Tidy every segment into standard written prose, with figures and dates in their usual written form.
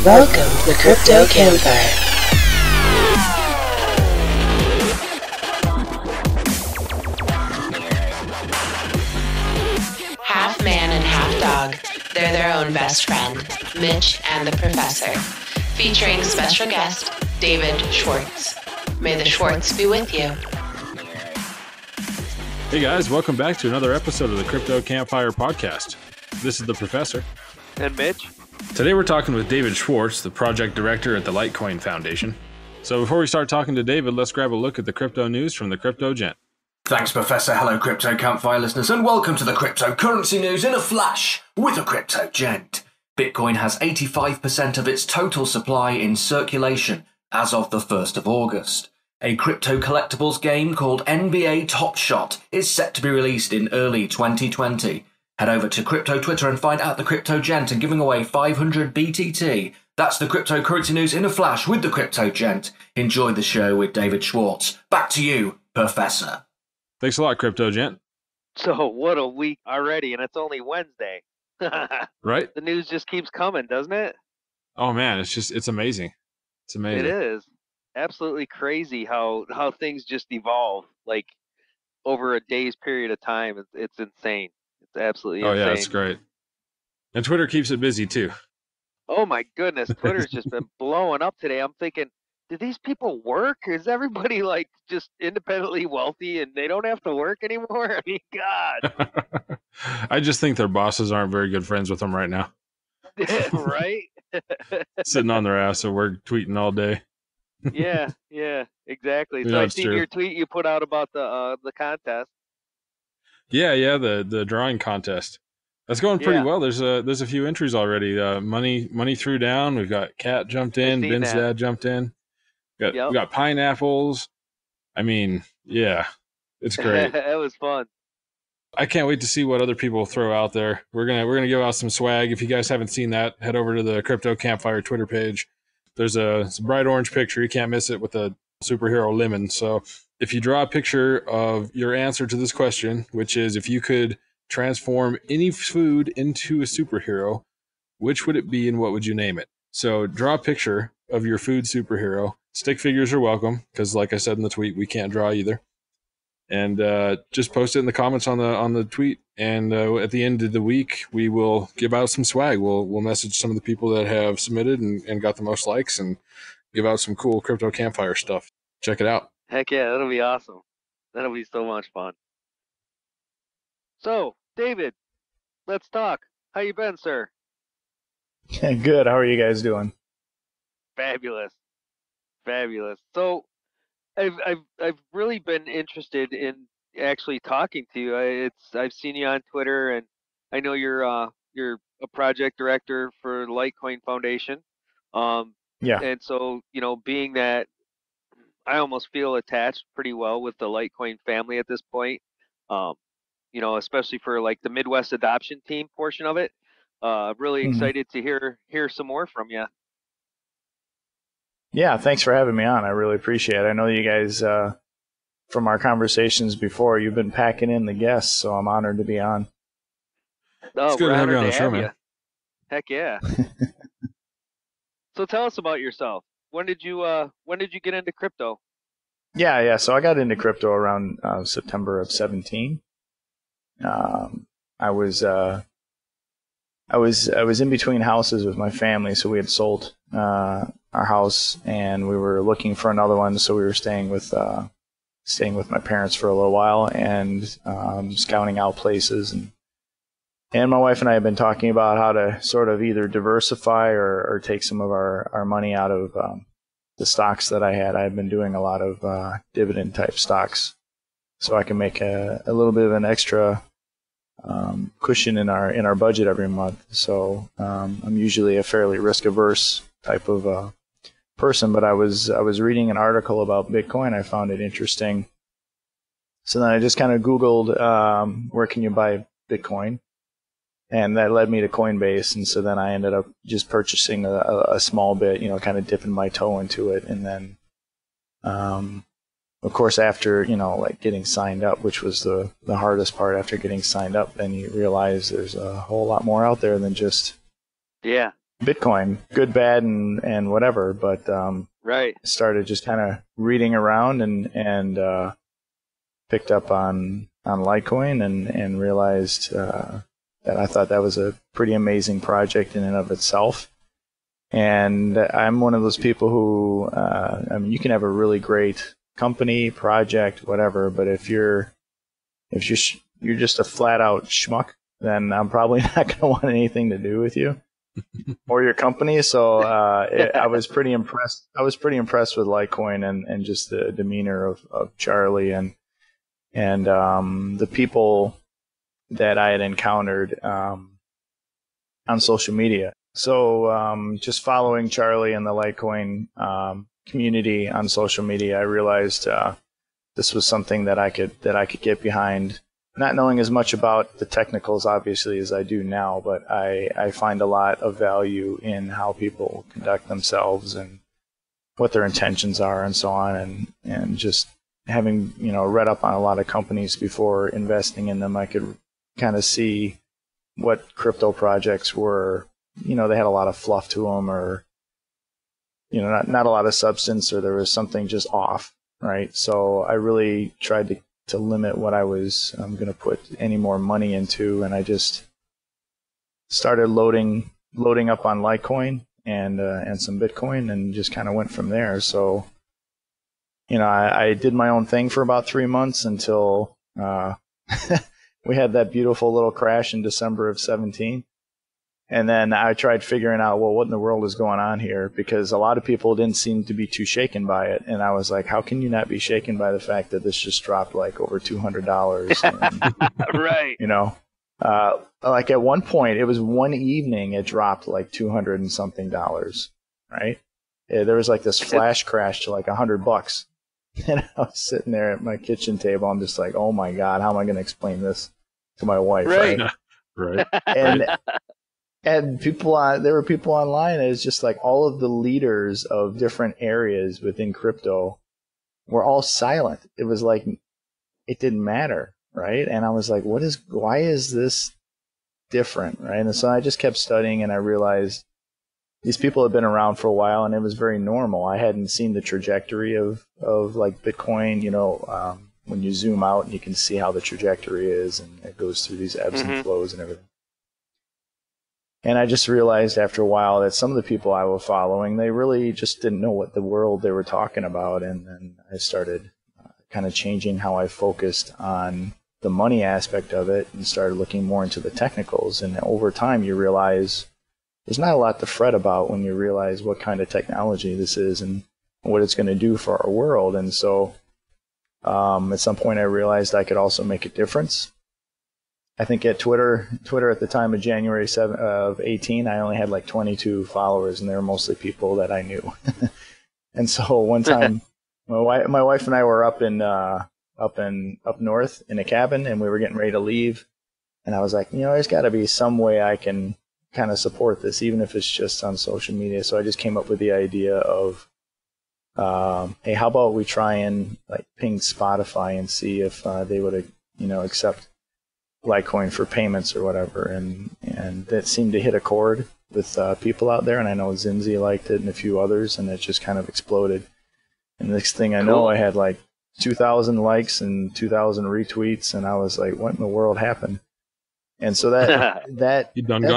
Welcome to the Crypto Campfire. Half man and half dog. They're their own best friend, Mitch and the Professor. Featuring special guest, David Schwartz. May the Schwartz be with you. Hey guys, welcome back to another episode of the Crypto Campfire podcast. This is the Professor. And Mitch. Today we're talking with David Schwartz, the project director at the Litecoin Foundation. So before we start talking to David, let's grab a look at the crypto news from the Crypto Gent. Thanks, Professor. Hello, Crypto Campfire listeners, and welcome to the cryptocurrency news in a flash with a Crypto Gent. Bitcoin has 85% of its total supply in circulation as of the 1st of August. A crypto collectibles game called NBA Top Shot is set to be released in early 2020. Head over to Crypto Twitter and find out the Crypto Gent and giving away 500 BTT. That's the cryptocurrency news in a flash with the Crypto Gent. Enjoy the show with David Schwartz. Back to you, Professor. Thanks a lot, Crypto Gent. So what a week already, and it's only Wednesday. Right? The news just keeps coming, doesn't it? Oh man, it's amazing. It's amazing. It is. Absolutely crazy how things just evolve, like, over a day's period of time. It's insane. It's absolutely insane. Oh yeah, it's great. And Twitter keeps it busy too. Oh my goodness, Twitter's just been blowing up today. I'm thinking, do these people work? Is everybody like just independently wealthy and they don't have to work anymore? I mean, God. I just think their bosses aren't very good friends with them right now. Right? Sitting on their ass at work tweeting all day. Yeah, exactly. So Yeah, I've seen your tweet you put out about the contest. Yeah, the drawing contest. That's going pretty well. There's a few entries already. Money threw down. We've got Cat jumped in. Ben's dad jumped in. We got pineapples. I mean, yeah, it's great. That was fun. I can't wait to see what other people throw out there. We're gonna give out some swag. If you guys haven't seen that, head over to the Crypto Campfire Twitter page. There's a bright orange picture. You can't miss it with a superhero lemon. So if you draw a picture of your answer to this question, which is if you could transform any food into a superhero, which would it be and what would you name it? So draw a picture of your food superhero. Stick figures are welcome because, like I said in the tweet, we can't draw either. And just post it in the comments on the tweet. And at the end of the week, we will give out some swag. We'll message some of the people that have submitted and got the most likes and give out some cool Crypto Campfire stuff. Check it out. Heck yeah, that'll be awesome. That'll be so much fun. So, David, let's talk. How you been, sir? Good. How are you guys doing? Fabulous. So, I've really been interested in actually talking to you. I've seen you on Twitter, and I know you're a project director for the Litecoin Foundation. Yeah. And so, being that I almost feel attached pretty well with the Litecoin family at this point, especially for like the Midwest adoption team portion of it. Really excited to hear some more from you. Yeah, thanks for having me on. I really appreciate it. I know you guys, from our conversations before, you've been packing in the guests, so I'm honored to be on. Oh, it's good to have you on the show, man. Heck yeah. So tell us about yourself. When did you get into crypto? Yeah. So I got into crypto around September of 2017. I was in between houses with my family, so we had sold our house and we were looking for another one. So we were staying with my parents for a little while and scouting out places. And my wife and I have been talking about how to sort of either diversify or take some of our money out of the stocks that I had. I've been doing a lot of dividend type stocks, so I can make a little bit of an extra cushion in our budget every month. So I'm usually a fairly risk averse type of person, but I was reading an article about Bitcoin. I found it interesting. So then I just kind of Googled where can you buy Bitcoin, and that led me to Coinbase. And so then I ended up just purchasing a small bit, kind of dipping my toe into it, and then of course, after, like getting signed up, which was the hardest part, after getting signed up, then you realize there's a whole lot more out there than just Bitcoin, good, bad, and whatever. But Right. started just kind of reading around and picked up on Litecoin and realized that I thought that was a pretty amazing project in and of itself. And I'm one of those people who, I mean, you can have a really great company, project, whatever, but if you're just a flat out schmuck, then I'm probably not going to want anything to do with you or your company. So I was pretty impressed. I was pretty impressed with Litecoin and just the demeanor of Charlie and the people that I had encountered on social media. So just following Charlie and the Litecoin community on social media, I realized this was something that I could get behind. Not knowing as much about the technicals, obviously, as I do now, but I find a lot of value in how people conduct themselves and what their intentions are and so on. And just having, read up on a lot of companies before investing in them, I could kind of see what crypto projects were. They had a lot of fluff to them, or, not a lot of substance, or there was something just off, right? So I really tried to limit what I was going to put any more money into, and I just started loading up on Litecoin and some Bitcoin, and just kind of went from there. So, I did my own thing for about 3 months until we had that beautiful little crash in December of 2017. And then I tried figuring out, well, what in the world is going on here? Because a lot of people didn't seem to be too shaken by it. And I was like, how can you not be shaken by the fact that this just dropped like over $200? And, Right. Like at one point, it was one evening, it dropped like $200 and something, right? There was like this flash crash to like $100. And I was sitting there at my kitchen table. I'm just like, oh my God, how am I going to explain this to my wife? Right. Right. And there were people online. It's just like all of the leaders of different areas within crypto were all silent. It was like it didn't matter, right? And I was like, why is this different, right? And so I just kept studying, and I realized these people have been around for a while, and it was very normal. I hadn't seen the trajectory of like Bitcoin. When you zoom out, and you can see how the trajectory is, and it goes through these ebbs and flows and everything. And I just realized after a while that some of the people I was following, they really just didn't know what the world they were talking about. And then I started kind of changing how I focused on the money aspect of it and started looking more into the technicals. And over time, you realize there's not a lot to fret about when you realize what kind of technology this is and what it's going to do for our world. And so at some point, I realized I could also make a difference. I think at Twitter at the time of January 7th of 18, I only had like 22 followers, and they were mostly people that I knew. And so one time, my wife and I were up north in a cabin, and we were getting ready to leave. And I was like, there's got to be some way I can kind of support this, even if it's just on social media. So I just came up with the idea of, hey, how about we try and like ping Spotify and see if they would, accept Litecoin for payments or whatever, and that seemed to hit a chord with people out there, and I know Zinzi liked it and a few others, and it just kind of exploded. And the next thing I know, I had like 2,000 likes and 2,000 retweets, and I was like, what in the world happened? And so that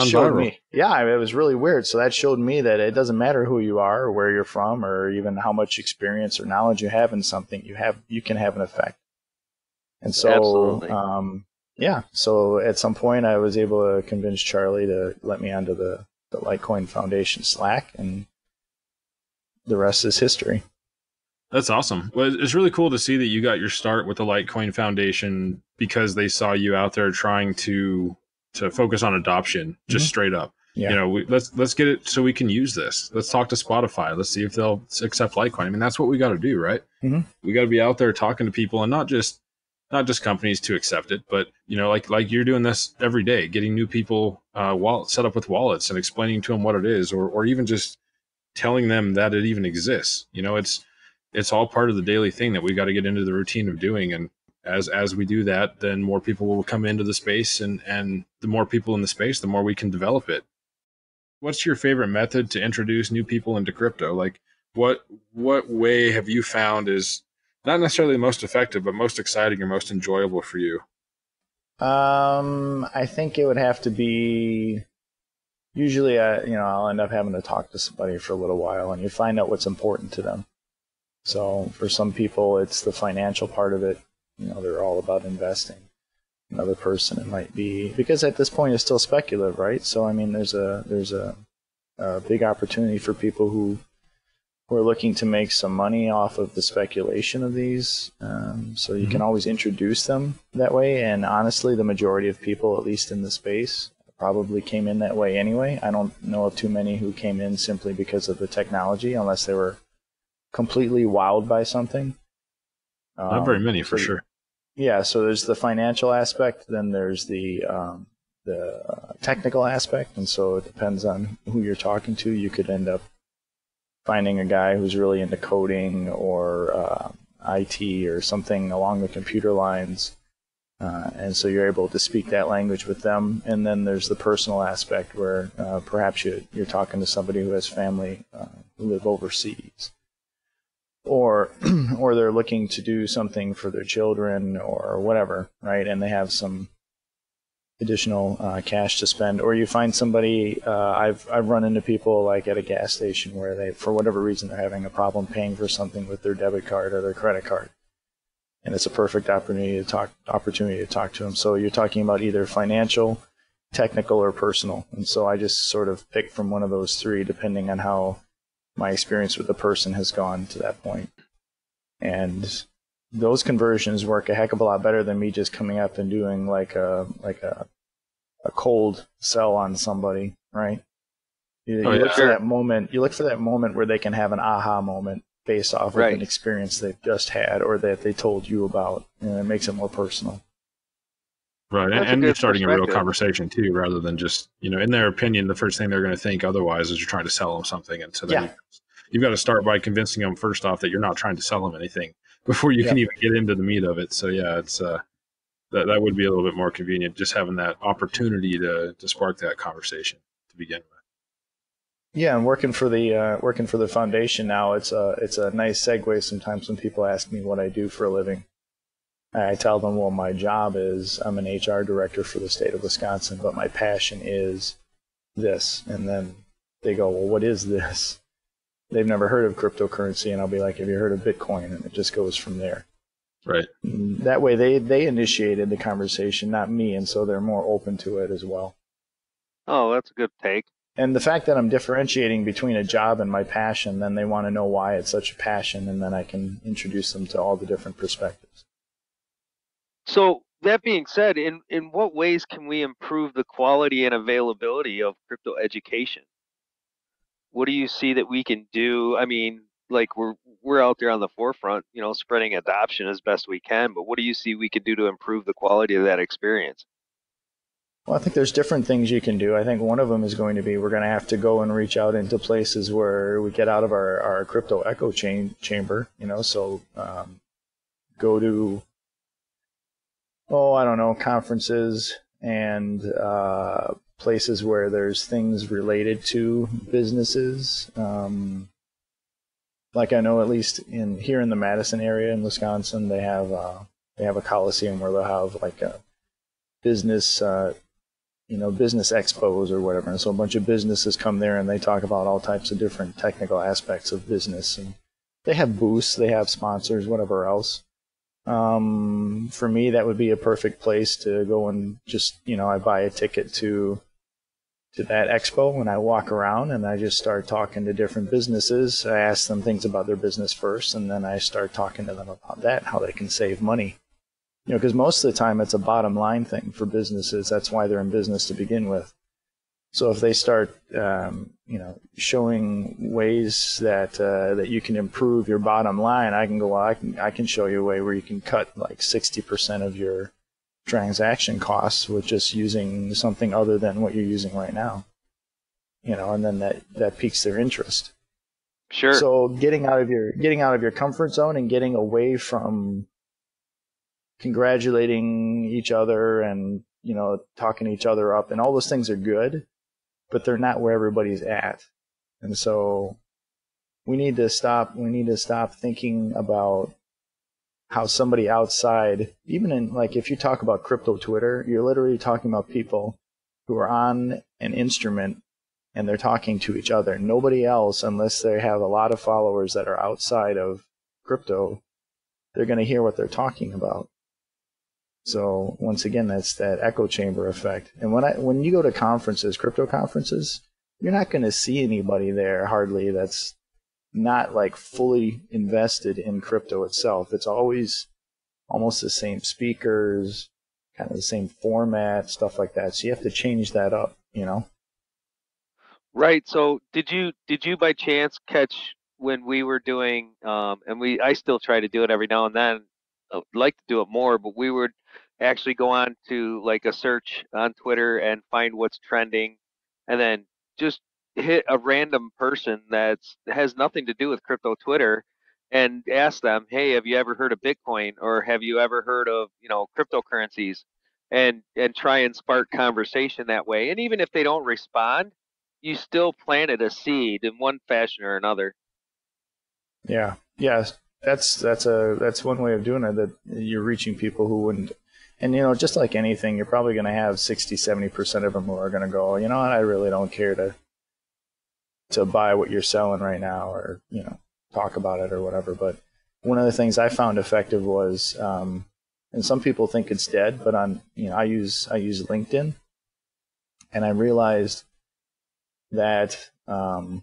showed me, it was really weird. So that showed me that it doesn't matter who you are or where you're from or even how much experience or knowledge you have in something, you can have an effect. And so, absolutely. So at some point I was able to convince Charlie to let me onto the Litecoin Foundation Slack, and the rest is history. That's awesome. Well, it's really cool to see that you got your start with the Litecoin Foundation because they saw you out there trying to focus on adoption, just straight up. Yeah. Let's get it so we can use this. Let's talk to Spotify. Let's see if they'll accept Litecoin. I mean, that's what we got to do, right? Mm-hmm. We got to be out there talking to people, and not just companies to accept it, but like you're doing this every day, getting new people set up with wallets and explaining to them what it is, or even just telling them that it even exists. It's all part of the daily thing that we got to get into the routine of doing. And as we do that, then more people will come into the space, and the more people in the space, the more we can develop it. what's your favorite method to introduce new people into crypto? Like, what way have you found is not necessarily the most effective, but most exciting or most enjoyable for you? I think it would have to be, usually, I'll end up having to talk to somebody for a little while, and you find out what's important to them. So for some people, it's the financial part of it. They're all about investing. Another person, it might be, because at this point it's still speculative, right? So I mean, there's a big opportunity for people who are looking to make some money off of the speculation of these. So you can always introduce them that way. And honestly, the majority of people, at least in the space, probably came in that way anyway. I don't know of too many who came in simply because of the technology, unless they were completely wowed by something. Not very many, for sure. Yeah, so there's the financial aspect, then there's the technical aspect, and so it depends on who you're talking to. You could end up finding a guy who's really into coding or IT or something along the computer lines, and so you're able to speak that language with them. And then there's the personal aspect where perhaps you're talking to somebody who has family who live overseas. Or they're looking to do something for their children or whatever, right? And they have some additional cash to spend. Or you find somebody, I've run into people like at a gas station where they, for whatever reason, they're having a problem paying for something with their debit card or their credit card. And it's a perfect opportunity to talk to them. So you're talking about either financial, technical, or personal. And so I just sort of pick from one of those three depending on how my experience with the person has gone to that point. And those conversions work a heck of a lot better than me just coming up and doing like a cold sell on somebody, right? You look for that moment. You look for that moment where they can have an aha moment based off of an experience they've just had or that they told you about, and it makes it more personal. Right, and you're starting a real conversation too, rather than just, in their opinion, the first thing they're going to think otherwise is you're trying to sell them something. And so then you've got to start by convincing them first off that you're not trying to sell them anything before you can even get into the meat of it. So it's that would be a little bit more convenient, just having that opportunity to spark that conversation to begin with. Yeah, and working for the foundation now, it's a nice segue. Sometimes when people ask me what I do for a living, I tell them, well, my job is I'm an HR director for the state of Wisconsin, but my passion is this. And then they go, well, what is this? They've never heard of cryptocurrency, and I'll be like, have you heard of Bitcoin? And it just goes from there. Right. That way they initiated the conversation, not me, and so they're more open to it as well. Oh, that's a good take. And the fact that I'm differentiating between a job and my passion, then they want to know why it's such a passion, and then I can introduce them to all the different perspectives. So that being said, in what ways can we improve the quality and availability of crypto education? What do you see that we can do? I mean, like we're out there on the forefront, spreading adoption as best we can, but what do you see we could do to improve the quality of that experience? Well, I think there's different things you can do. I think one of them is going to be we're going to have to go and reach out into places where we get out of our crypto echo chamber, so go to, I don't know, conferences and places where there's things related to businesses. Like I know at least here in the Madison area in Wisconsin, they have a coliseum where they'll have like a business, business expos or whatever. And so a bunch of businesses come there and they talk about all types of different technical aspects of business. And they have booths, they have sponsors, whatever else. For me, that would be a perfect place to go and just, I buy a ticket to that expo and I walk around and I just start talking to different businesses. I ask them things about their business first, and then I start talking to them about that, how they can save money. Because most of the time it's a bottom line thing for businesses. That's why they're in business to begin with. So if they start, showing ways that you can improve your bottom line, I can go, well, I can show you a way where you can cut like 60% of your transaction costs with just using something other than what you're using right now. And then that piques their interest. Sure. So getting out of your comfort zone and getting away from congratulating each other and talking each other up, and all those things are good, but they're not where everybody's at. And so we need to stop thinking about how somebody outside, even in, like, if you talk about crypto Twitter, you're literally talking about people who are on an instrument and they're talking to each other. Nobody else, unless they have a lot of followers that are outside of crypto, they're going to hear what they're talking about. So once again, that's that echo chamber effect. And when you go to conferences, crypto conferences, you're not going to see anybody there hardly that's not like fully invested in crypto itself. It's always almost the same speakers, kind of the same format, stuff like that. So you have to change that up, you know? Right. So did you by chance catch when we were doing and I still try to do it every now and then. I'd like to do it more, but we would actually go on to like a search on Twitter and find what's trending, and then just hit a random person that has nothing to do with crypto Twitter and ask them, hey, have you ever heard of Bitcoin, or have you ever heard of, cryptocurrencies, and try and spark conversation that way. And even if they don't respond, you still planted a seed in one fashion or another. Yeah. That's one way of doing it, that you're reaching people who wouldn't. And, just like anything, you're probably going to have 60-70% of them who are going to go, you know what, I really don't care to buy what you're selling right now, or, talk about it or whatever. But one of the things I found effective was, and some people think it's dead, but I use LinkedIn, and I realized that a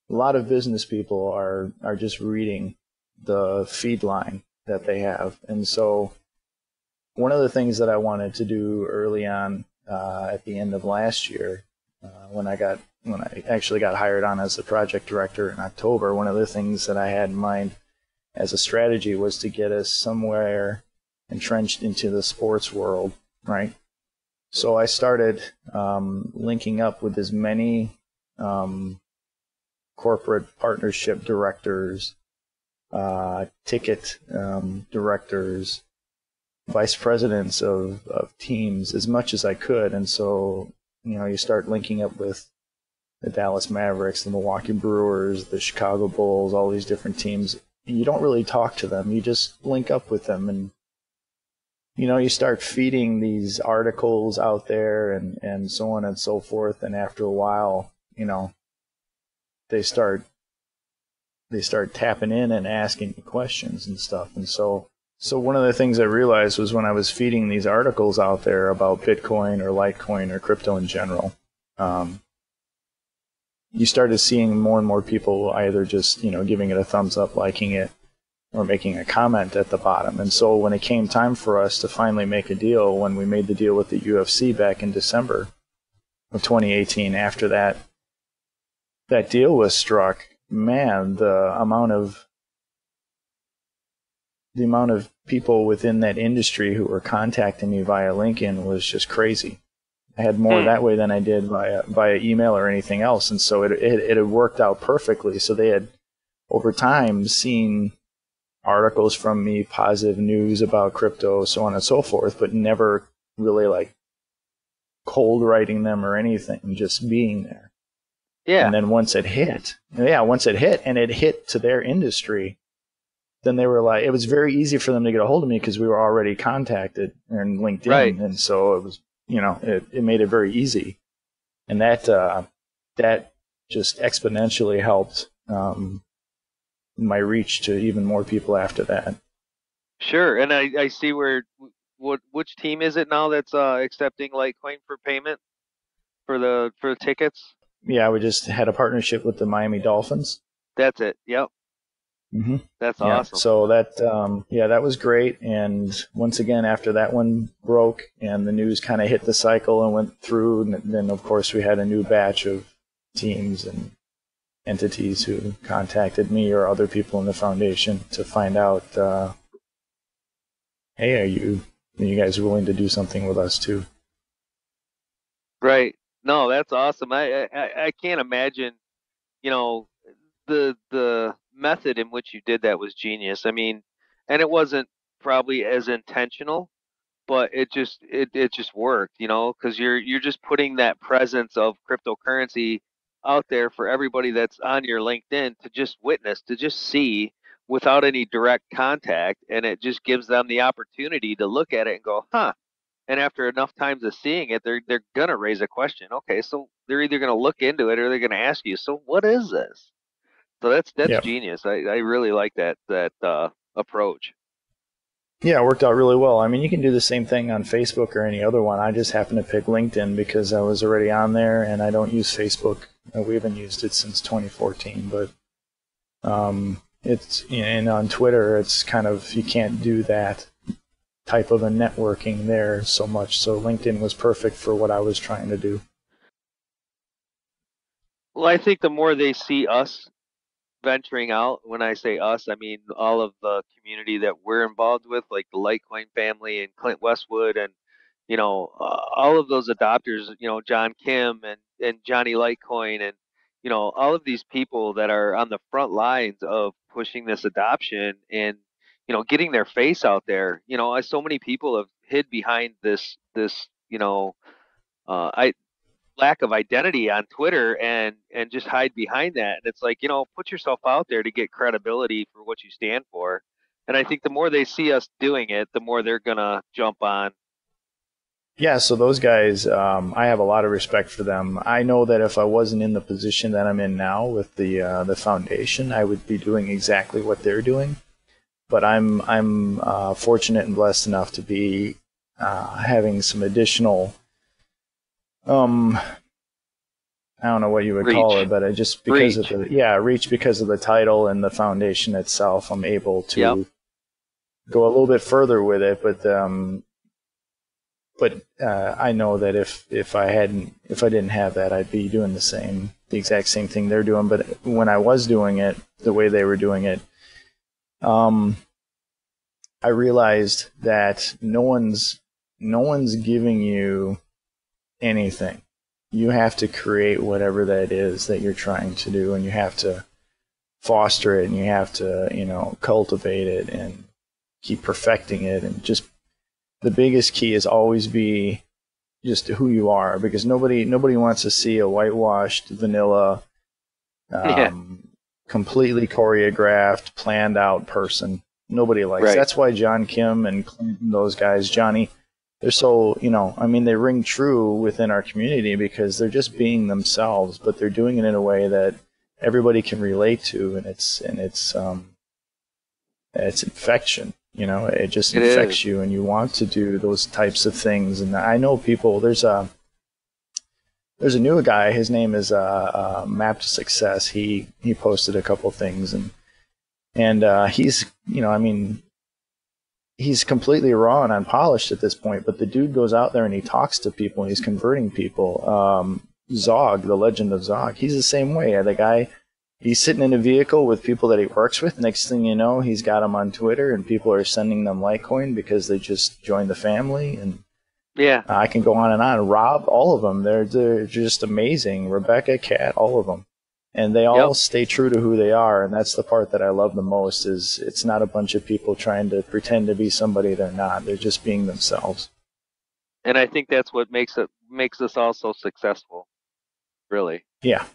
lot of business people are just reading the feed line that they have. And so one of the things that I wanted to do early on at the end of last year, when I actually got hired on as the project director in October, one of the things that I had in mind as a strategy was to get us somewhere entrenched into the sports world, right? So I started linking up with as many corporate partnership directors, ticket directors, vice presidents of teams as much as I could. And so, you start linking up with the Dallas Mavericks, the Milwaukee Brewers, the Chicago Bulls, all these different teams. You don't really talk to them. You just link up with them, and you start feeding these articles out there and so on and so forth. And after a while, they start tapping in and asking you questions and stuff. And so one of the things I realized was when I was feeding these articles out there about Bitcoin or Litecoin or crypto in general, you started seeing more and more people either just, giving it a thumbs up, liking it, or making a comment at the bottom. And so when it came time for us to finally make a deal, when we made the deal with the UFC back in December of 2018, after that deal was struck, man, the amount of people within that industry who were contacting me via LinkedIn was just crazy. I had more that way than I did via email or anything else. And so it had worked out perfectly. So they had, over time, seen articles from me, positive news about crypto, so on and so forth, but never really like cold writing them or anything, just being there. Yeah. And then once it hit and it hit to their industry, then they were like, it was very easy for them to get a hold of me because we were already contacted in LinkedIn. Right. And so it was, it made it very easy. And that just exponentially helped my reach to even more people after that. Sure. And I see which team is it now that's accepting Litecoin for payment for the tickets? Yeah, we just had a partnership with the Miami Dolphins. That's it. Yep. Mm-hmm. That's awesome. So that was great. And once again, after that one broke and the news kind of hit the cycle and went through, and then of course we had a new batch of teams and entities who contacted me or other people in the foundation to find out, hey, are you guys willing to do something with us too? Right. No, that's awesome. I can't imagine, the method in which you did that was genius. I mean, and it wasn't probably as intentional, but it just worked, because you're just putting that presence of cryptocurrency out there for everybody that's on your LinkedIn to just witness, to just see without any direct contact, and it just gives them the opportunity to look at it and go, huh. And after enough times of seeing it, they're gonna raise a question. Okay, so they're either gonna look into it or they're gonna ask you, so what is this? So that's Yeah. genius. I really like that approach. Yeah, it worked out really well. I mean, you can do the same thing on Facebook or any other one. I just happened to pick LinkedIn because I was already on there, and I don't use Facebook. We haven't used it since 2014, but and on Twitter, it's kind of, you can't do that type of a networking there so much. So LinkedIn was perfect for what I was trying to do. Well, I think the more they see us venturing out, when I say us, I mean all of the community that we're involved with, like the Litecoin family and Clint Westwood, and all of those adopters, John Kim and Johnny Litecoin, and all of these people that are on the front lines of pushing this adoption and getting their face out there. So many people have hid behind this I lack of identity on Twitter and just hide behind that. And it's like, put yourself out there to get credibility for what you stand for. And I think the more they see us doing it, the more they're gonna jump on. Yeah, so those guys, I have a lot of respect for them. I know that if I wasn't in the position that I'm in now with the foundation, I would be doing exactly what they're doing. But I'm fortunate and blessed enough to be having some additional, I don't know what you would call it, but I just because of the reach because of the title and the foundation itself, I'm able to go a little bit further with it. But I know that if I didn't have that, I'd be doing the exact same thing they're doing. But when I was doing it the way they were doing it, I realized that no one's giving you anything. You have to create whatever that is that you're trying to do, and you have to foster it, and you have to cultivate it and keep perfecting it. And just the biggest key is always be just who you are, because nobody wants to see a whitewashed, vanilla, completely choreographed, planned out person. Nobody likes. Right. That's why John Kim and Clinton, those guys, Johnny, they're so, they ring true within our community because they're just being themselves, but they're doing it in a way that everybody can relate to, and it's infection. It just infects you, and you want to do those types of things. And I know people. There's a new guy. His name is Map to Success. He posted a couple things, and he's he's completely raw and unpolished at this point. But the dude goes out there and he talks to people and he's converting people. Zog, the legend of Zog, he's the same way. The guy. He's sitting in a vehicle with people that he works with. Next thing you know, he's got them on Twitter, and people are sending them Litecoin because they just joined the family. And I can go on and on. Rob, all of them, they're just amazing. Rebecca, Kat, all of them, and they all stay true to who they are. And that's the part that I love the most. Is it's not a bunch of people trying to pretend to be somebody they're not. They're just being themselves. And I think that's what makes us all so successful. Really. Yeah.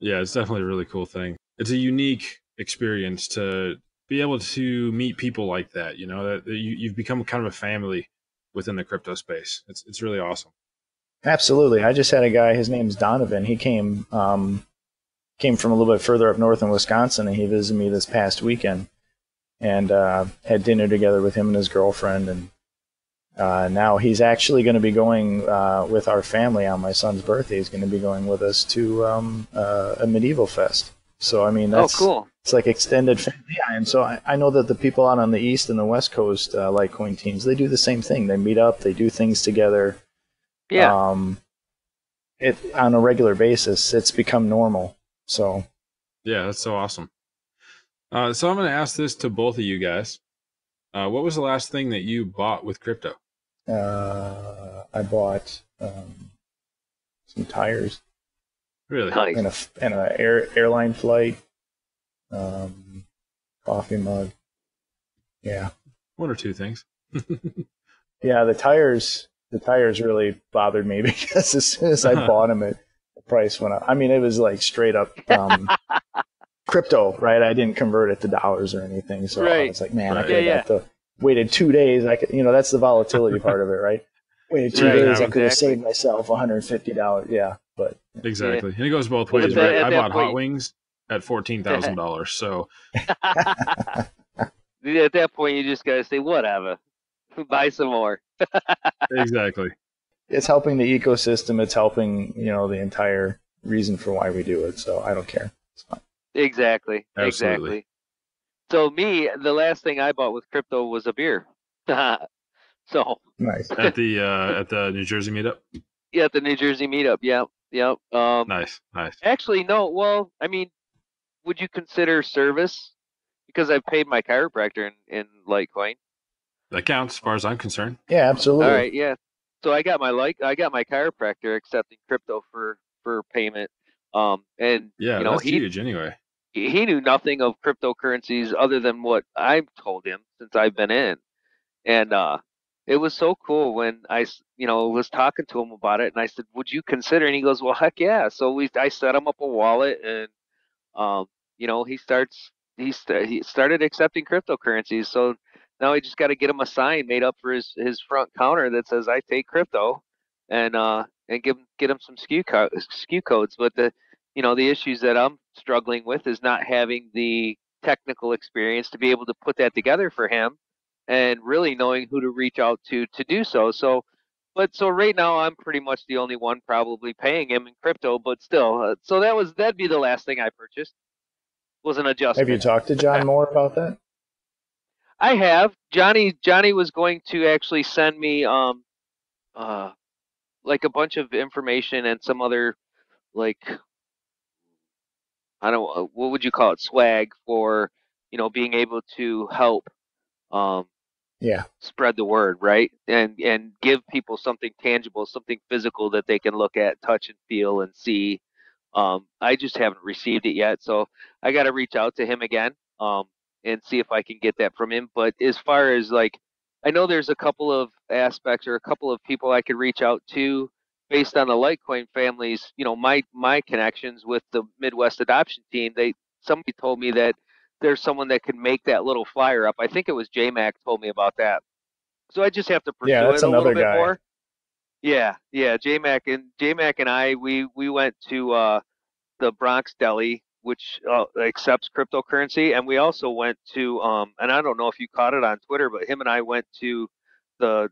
Yeah, it's definitely a really cool thing. It's a unique experience to be able to meet people like that, that you've become kind of a family within the crypto space. It's really awesome. Absolutely. I just had a guy, his name's Donovan. He came from a little bit further up north in Wisconsin, and he visited me this past weekend and had dinner together with him and his girlfriend. And now he's actually going to be going with our family on my son's birthday. He's going to be going with us to a medieval fest. So, I mean, that's cool. It's like extended family. Yeah, and so I know that the people out on the East and the West Coast Litecoin teams, they do the same thing. They meet up, they do things together. Yeah. On a regular basis, it's become normal. So. Yeah, that's so awesome. So I'm going to ask this to both of you guys. What was the last thing that you bought with crypto? I bought some tires. Really? Nice. And a airline flight, coffee mug. Yeah. One or two things. Yeah, the tires really bothered me because as soon as I bought them, the price went up. I mean, it was like straight up crypto, right? I didn't convert it to dollars or anything, so I was like, man, I could have waited 2 days. I could, that's the volatility part of it, right? Waited 2 days, I could have saved myself $150. Yeah, but exactly, and it goes both ways, right? I bought Hot Wings at $14,000, so at that point you just gotta say whatever, buy some more. Exactly. It's helping the ecosystem. It's helping, the entire reason for why we do it. So I don't care. It's fine. Exactly. Absolutely. Exactly. So the last thing I bought with crypto was a beer. So nice. At the New Jersey meetup? Yeah, at the New Jersey meetup. Yep. Nice. Actually, no. Well, I mean, would you consider service? Because I've paid my chiropractor in Litecoin. That counts as far as I'm concerned. Yeah, absolutely. All right, yeah. So I got my chiropractor accepting crypto for payment. And that's huge anyway. He knew nothing of cryptocurrencies other than what I've told him since I've been in. And it was so cool when I was talking to him about it, and I said, "Would you consider?" And he goes, "Well, heck yeah!" So I set him up a wallet, and he started accepting cryptocurrencies. So now I just got to get him a sign made up for his front counter that says "I take crypto," and get him some SKU codes. But the issues that I'm struggling with is not having the technical experience to be able to put that together for him, and really knowing who to reach out to do so. So right now I'm pretty much the only one probably paying him in crypto, but still. So that'd be the last thing I purchased. Was an adjustment. Have you talked to John more about that? I have. Johnny was going to actually send me like a bunch of information and some other, like, I don't know, what would you call it, swag for being able to help spread the word, right? And give people something tangible, something physical that they can look at, touch and feel and see. I just haven't received it yet, so I got to reach out to him again and see if I can get that from him. But as far as, like, I know there's a couple of aspects or a couple of people I could reach out to based on the Litecoin families. My connections with the Midwest adoption team. Somebody told me that there's someone that can make that little flyer up. I think it was J-Mac told me about that. So I just have to pursue it a little bit more. Yeah, J-Mac and I, we went to the Bronx Deli, which accepts cryptocurrency, and we also went to and I don't know if you caught it on Twitter, but him and I went to the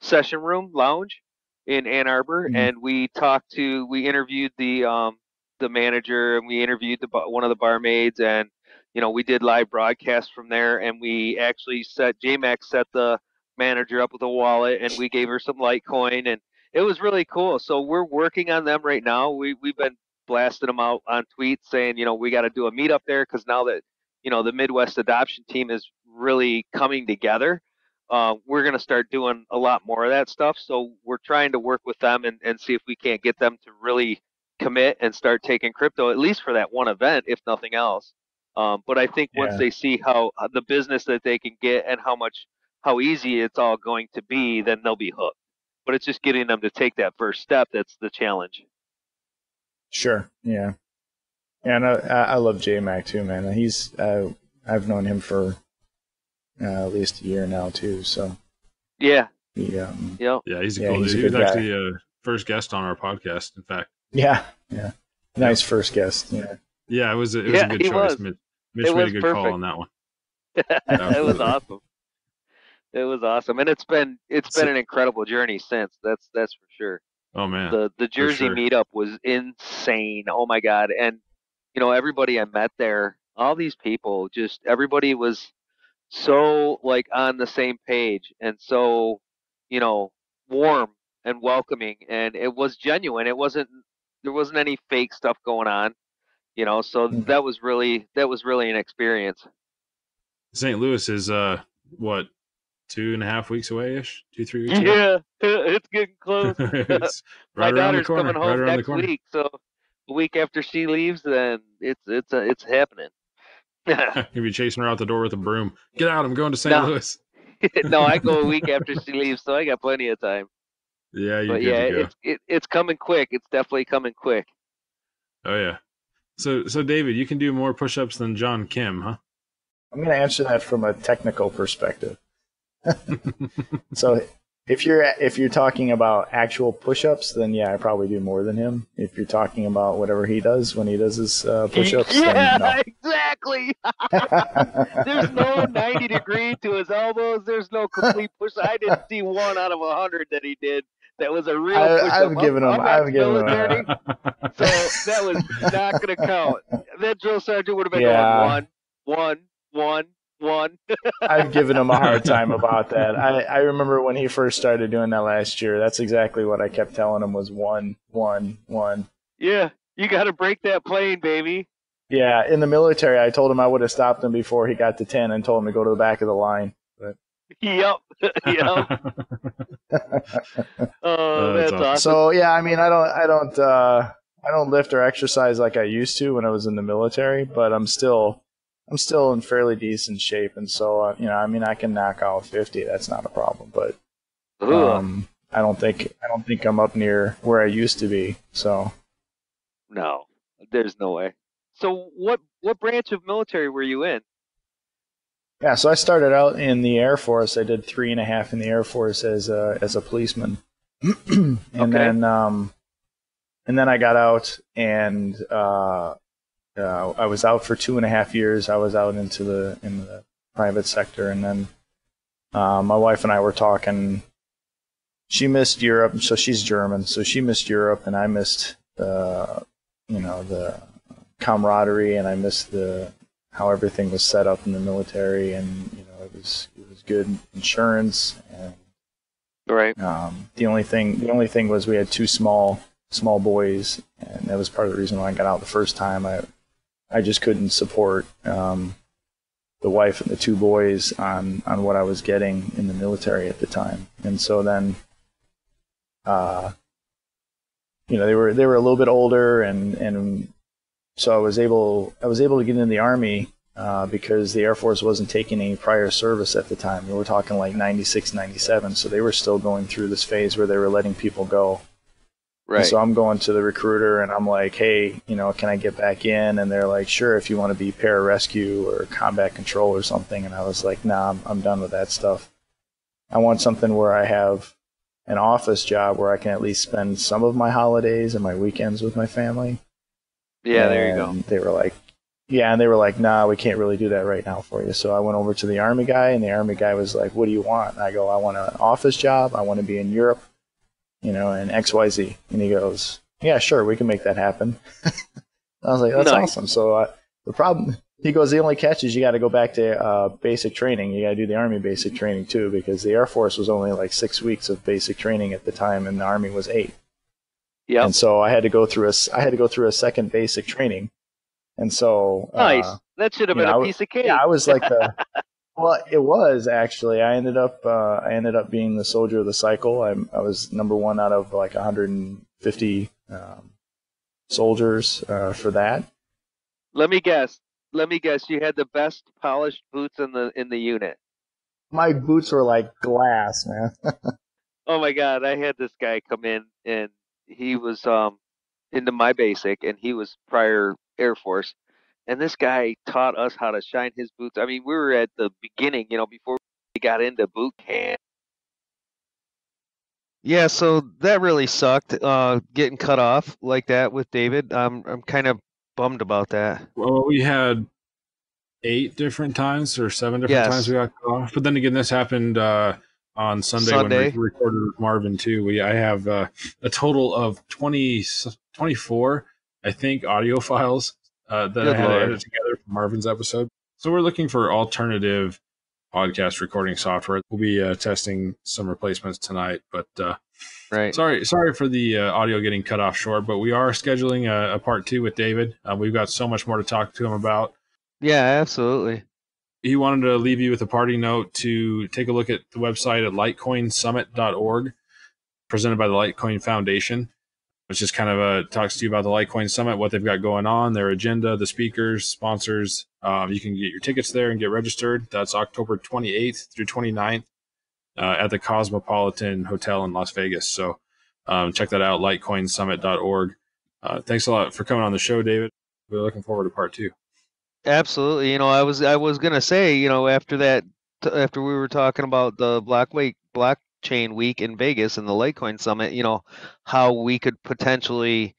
Session Room Lounge in Ann Arbor, and we interviewed the manager, and we interviewed one of the barmaids, and we did live broadcasts from there, and we actually J-Mac set the manager up with a wallet, and we gave her some Litecoin, and it was really cool. So we're working on them right now. We've been blasting them out on tweets saying, we got to do a meetup there, because now that the Midwest adoption team is really coming together, we're going to start doing a lot more of that stuff. So we're trying to work with them and see if we can't get them to really commit and start taking crypto, at least for that one event, if nothing else. But I think once they see how the business that they can get and how easy it's all going to be, then they'll be hooked. But it's just getting them to take that first step that's the challenge. Sure. Yeah. And I love J-Mac too, man. I've known him for at least a year now too. So yeah. He's a cool dude. He was actually a first guest on our podcast, in fact. Yeah. Nice first guest. Yeah, it was a good choice. Mitch made a good call on that one. It was awesome. It was awesome, and it's been an incredible journey since. That's for sure. Oh man, the Jersey meetup was insane. Oh my god, and everybody I met there, all these people, just everybody was so like on the same page and so warm and welcoming, and it was genuine. There wasn't any fake stuff going on, so that was really an experience. St. Louis is what, 2.5 weeks away ish, 2-3 weeks away? Yeah, it's getting close. It's My right around the daughter's corner. coming home Right around next the corner. week, so a week after she leaves, then it's happening. You'll be chasing her out the door with a broom. Get out! I'm going to St. Louis. No, I go a week after she leaves, so I got plenty of time. Yeah, you're But good yeah, to go. it's coming quick. It's definitely coming quick. Oh yeah. So David, you can do more push-ups than John Kim, huh? I'm going to answer that from a technical perspective. So if you're talking about actual push-ups, then yeah, I probably do more than him. If you're talking about whatever he does when he does his push-ups, Yeah, then no. exactly. There's no 90 degree to his elbows. There's no complete push. I didn't see 1 out of 100 that he did. That was a real push-up. I've given him. I'm I've given him. ex-military, so that was not going to count. That drill sergeant would have been Yeah. going 1. I've given him a hard time about that. I remember when he first started doing that last year. That's exactly what I kept telling him was 1, 1, 1. Yeah, you got to break that plane, baby. Yeah, in the military, I told him I would have stopped him before he got to 10 and told him to go to the back of the line. But Yep. Oh, that's awesome. So yeah, I mean, I don't lift or exercise like I used to when I was in the military, but I'm still in fairly decent shape, and so I mean, I can knock out 50. That's not a problem, but I don't think I'm up near where I used to be. So no, there's no way. So what branch of military were you in? yeah, so I started out in the Air Force. I did 3.5 in the Air Force as a policeman, and then I got out, and I was out for 2.5 years. I was out in the private sector, and then my wife and I were talking. She missed Europe, so she's German, so she missed Europe, and I missed the camaraderie, and I missed how everything was set up in the military, and it was good insurance, and right. The only thing was we had 2 small boys, and that was part of the reason why I got out the first time. I just couldn't support the wife and the 2 boys on what I was getting in the military at the time, and so then they were a little bit older, and so I was able to get in the Army because the Air Force wasn't taking any prior service at the time. We were talking like 96, 97, so they were still going through this phase where they were letting people go. Right. And so I'm going to the recruiter, and I'm like, hey, can I get back in? And they're like, sure, if you want to be pararescue or combat control or something. And I was like, nah, I'm done with that stuff. I want something where I have an office job where I can at least spend some of my holidays and my weekends with my family. Yeah, there you go. They were like, nah, we can't really do that right now for you. So I went over to the Army guy, and the Army guy was like, what do you want? And I go, I want an office job. I want to be in Europe, and XYZ. And he goes, yeah, sure, we can make that happen. I was like, that's awesome. So he goes, the only catch is you got to go back to basic training. You got to do the Army basic training too, because the Air Force was only like 6 weeks of basic training at the time, and the Army was 8. Yeah. And so I had to go through a second basic training. And so nice. That should have been a piece of cake. Yeah, I was like well, it was actually. I ended up being the soldier of the cycle. I was number 1 out of like 150 soldiers for that. Let me guess. You had the best polished boots in the unit. My boots were like glass, man. Oh my God! I had this guy come in, and he was into my basic, and he was prior Air Force, and this guy taught us how to shine his boots. I mean, we were at the beginning, before we got into boot camp. Yeah, so that really sucked, getting cut off like that with David. I'm kind of bummed about that. Well, we had 8 different times or 7 different times we got cut off, but then again, this happened on Sunday when we recorded with Marvin too. I have a total of 24, I think, audio files that I had edited together for Marvin's episode. So we're looking for alternative podcast recording software. We'll be testing some replacements tonight, but right. Sorry for the audio getting cut off short, but we are scheduling a part 2 with David. We've got so much more to talk to him about. Yeah, absolutely. He wanted to leave you with a parting note to take a look at the website at litecoinsummit.org, presented by the Litecoin Foundation, which just kind of talks to you about the Litecoin Summit, what they've got going on, their agenda, the speakers, sponsors. You can get your tickets there and get registered. That's October 28th through 29th. at the Cosmopolitan Hotel in Las Vegas. So check that out, litecoinsummit.org. Thanks a lot for coming on the show, David. We're looking forward to part 2. Absolutely. You know, I was gonna say, you know, after that, after we were talking about the blockchain week in Vegas and the Litecoin Summit, you know, how we could potentially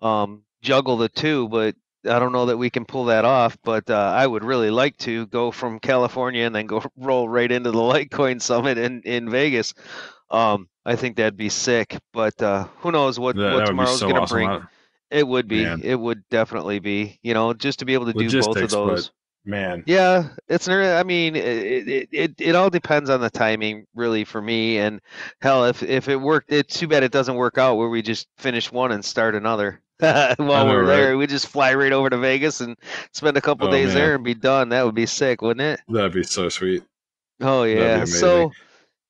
juggle the two, but I don't know that we can pull that off. But I would really like to go from California and then go roll right into the Litecoin Summit in Vegas. I think that'd be sick. But who knows what tomorrow's so gonna awesome. bring. It would be. Man. It would definitely be. You know, just to be able to do both of those. Man. Yeah, I mean, it all depends on the timing, really, for me. And hell, if it worked, it's too bad it doesn't work out where we just finish one and start another while we're there. We just fly right over to Vegas and spend a couple days there and be done. That would be sick, wouldn't it? That'd be so sweet. Oh yeah. So,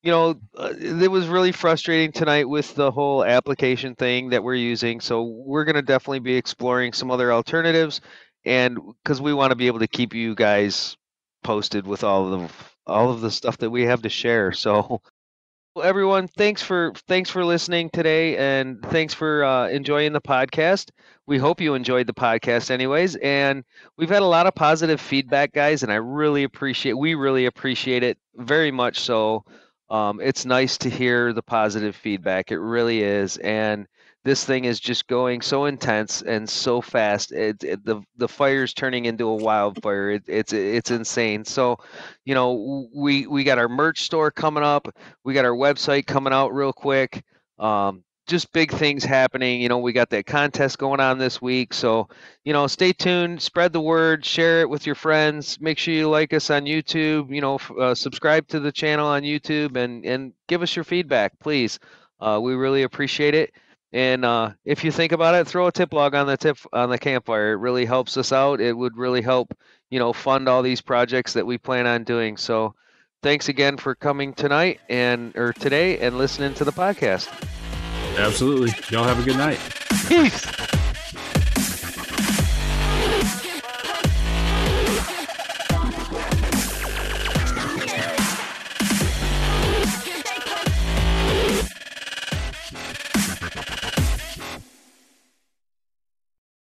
you know, it was really frustrating tonight with the whole application thing that we're using. So we're going to definitely be exploring some other alternatives, and because we want to be able to keep you guys posted with all of the stuff that we have to share. So, well, everyone, thanks for listening today, and thanks for enjoying the podcast. We hope you enjoyed the podcast, anyways. And we've had a lot of positive feedback, guys, and we really appreciate it very much. So. It's nice to hear the positive feedback. It really is. And this thing is just going so intense and so fast. The fire's turning into a wildfire. It's insane. So, you know, we got our merch store coming up. We got our website coming out real quick. Just big things happening. You know, we got that contest going on this week. So, you know, stay tuned, spread the word, share it with your friends. Make sure you like us on YouTube, you know, subscribe to the channel on YouTube, and give us your feedback, please. We really appreciate it. And if you think about it, throw a tip log on the Campfire. It really helps us out. It would really help, you know, fund all these projects that we plan on doing. So thanks again for coming tonight or today and listening to the podcast. Absolutely. Y'all have a good night. Peace.